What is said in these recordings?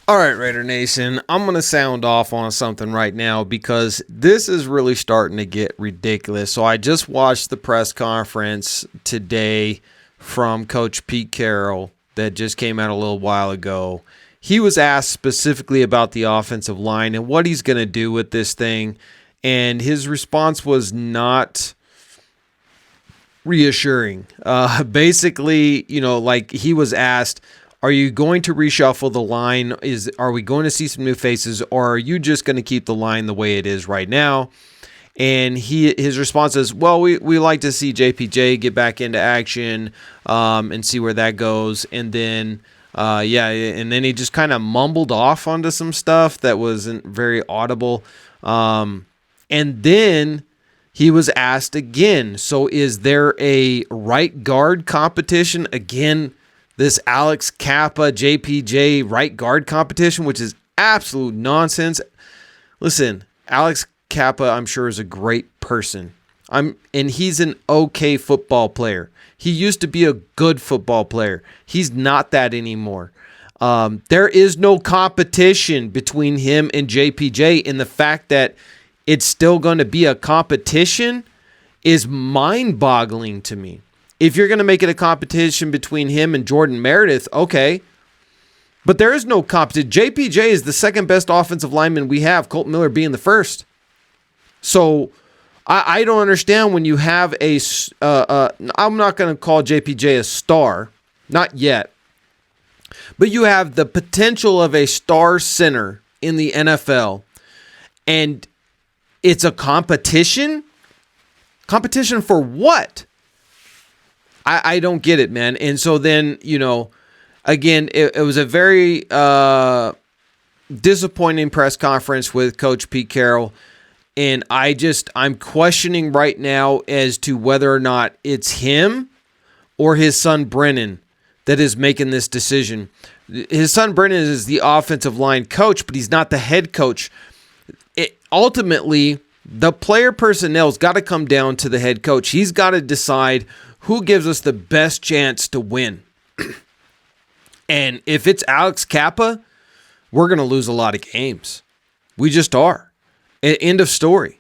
All right, Raider Nation, I'm going to sound off on something right now because this is really starting to get ridiculous. So I just watched the press conference today from Coach Pete Carroll that just came out a little while ago. He was asked specifically about the offensive line and what he's going to do with this thing, and his response was not reassuring. Basically, like he was asked, are you going to reshuffle the line? Are we going to see some new faces, or are you just going to keep the line the way it is right now? And his response is, well, we like to see JPJ get back into action and see where that goes. And then, and then he just kind of mumbled off onto some stuff that wasn't very audible. And then he was asked again, so is there a right guard competition? Again, this Alex Kappa JPJ right guard competition, which is absolute nonsense. Listen, Alex Kappa, I'm sure, is a great person. And he's an okay football player. He used to be a good football player. He's not that anymore. There is no competition between him and JPJ, and the fact that it's still going to be a competition is mind-boggling to me. If you're going to make it a competition between him and Jordan Meredith, okay. But there is no competition. JPJ is the second best offensive lineman we have, Colt Miller being the first. So I don't understand when you have I'm not going to call JPJ a star, not yet. But you have the potential of a star center in the NFL, and it's a competition? Competition for what? I don't get it, man. And so then, again, it was a very disappointing press conference with Coach Pete Carroll. And I'm questioning right now as to whether or not it's him or his son Brennan that is making this decision. His son Brennan is the offensive line coach, but he's not the head coach. Ultimately, the player personnel's got to come down to the head coach. He's got to decide who gives us the best chance to win. And if it's Alex Kappa, we're going to lose a lot of games. We just are. End of story.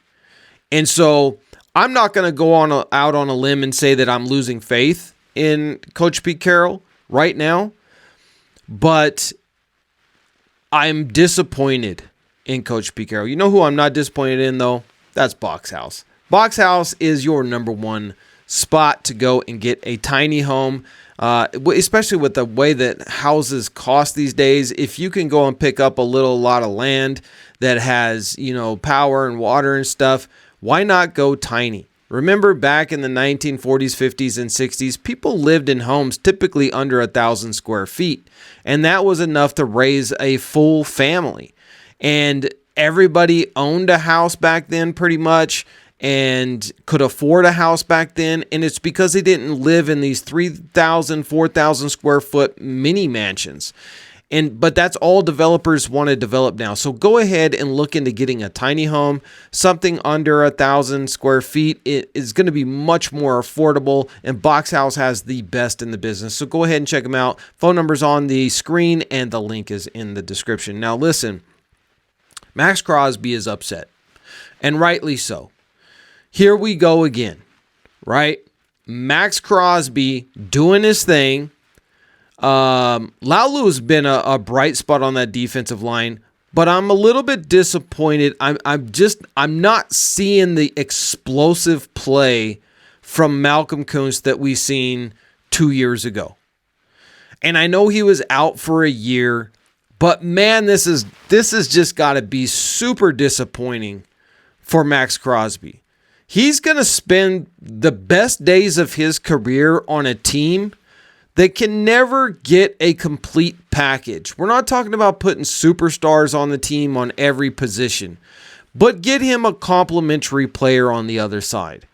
And so I'm not going to go out on a limb and say that I'm losing faith in Coach Pete Carroll right now, but I'm disappointed in Coach Pete Carroll. You know who I'm not disappointed in, though? That's Box House. Box House is your number one spot to go and get a tiny home, especially with the way that houses cost these days. If you can go and pick up a little lot of land that has, power and water and stuff, why not go tiny? Remember back in the 1940s, 50s, and 60s, people lived in homes typically under 1,000 square feet, and that was enough to raise a full family. And everybody owned a house back then pretty much, and could afford a house back then, and it's because they didn't live in these 3,000, 4,000 square foot mini mansions. But that's all developers want to develop now. So go ahead and look into getting a tiny home. Something under 1,000 square feet it is going to be much more affordable, and Box House has the best in the business. So go ahead and check them out. Phone number's on the screen, and the link is in the description. Now listen, Max Crosby is upset, and rightly so. Here we go again, right? Max Crosby doing his thing. Laulu has been a bright spot on that defensive line, but I'm a little bit disappointed. I'm not seeing the explosive play from Malcolm Kuntz that we seen 2 years ago. And I know he was out for a year, but man, this is just got to be super disappointing for Max Crosby. He's going to spend the best days of his career on a team that can never get a complete package. We're not talking about putting superstars on the team on every position, but get him a complimentary player on the other side.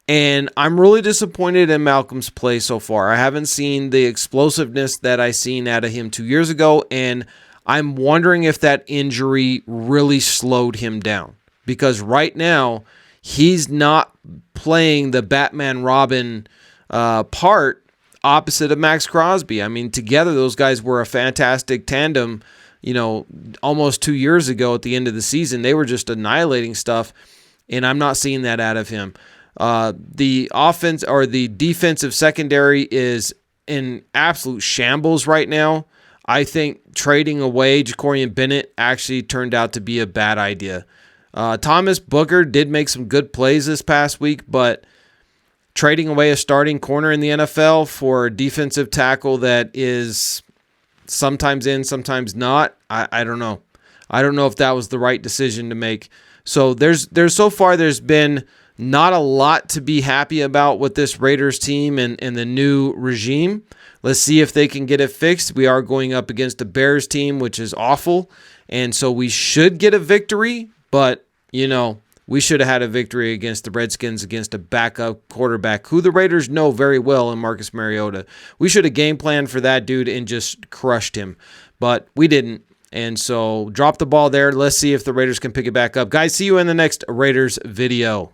And I'm really disappointed in Malcolm's play so far. I haven't seen the explosiveness that I seen out of him 2 years ago, and I'm wondering if that injury really slowed him down. Because right now, he's not playing the Batman Robin part opposite of Max Crosby. I mean, together those guys were a fantastic tandem, almost 2 years ago at the end of the season. They were just annihilating stuff, and I'm not seeing that out of him. The offense or the defensive secondary is in absolute shambles right now. I think trading away Jacorian Bennett actually turned out to be a bad idea. Thomas Booker did make some good plays this past week, but trading away a starting corner in the NFL for a defensive tackle that is sometimes in, sometimes not, I don't know. I don't know if that was the right decision to make. So there's been not a lot to be happy about with this Raiders team and the new regime. Let's see if they can get it fixed. We are going up against the Bears team, which is awful, and so we should get a victory, but we should have had a victory against the Redskins, against a backup quarterback who the Raiders know very well in Marcus Mariota. We should have game planned for that dude and just crushed him, but we didn't. And so drop the ball there. Let's see if the Raiders can pick it back up. Guys, see you in the next Raiders video.